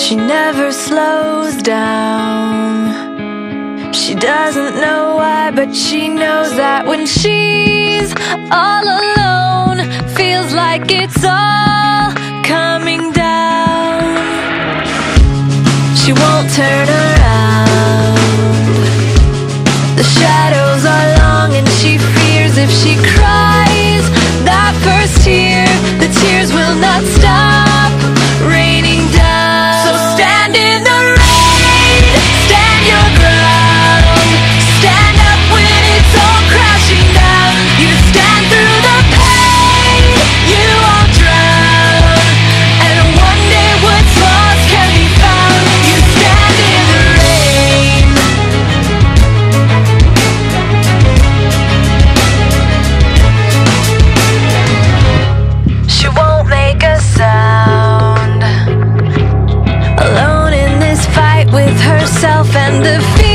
She never slows down. She doesn't know why, but she knows that when she's all alone, feels like it's all coming down. She won't turn around. The shadows are long and she fears if she cries that first tear, the tears will not stop raining down. So stand in the rain, stand your ground, stand up when it's all crashing down. You stand through the pain, you won't drown, and one day what's lost can be found. You stand in the rain. She won't make a sound, alone in this fight with herself and the fear.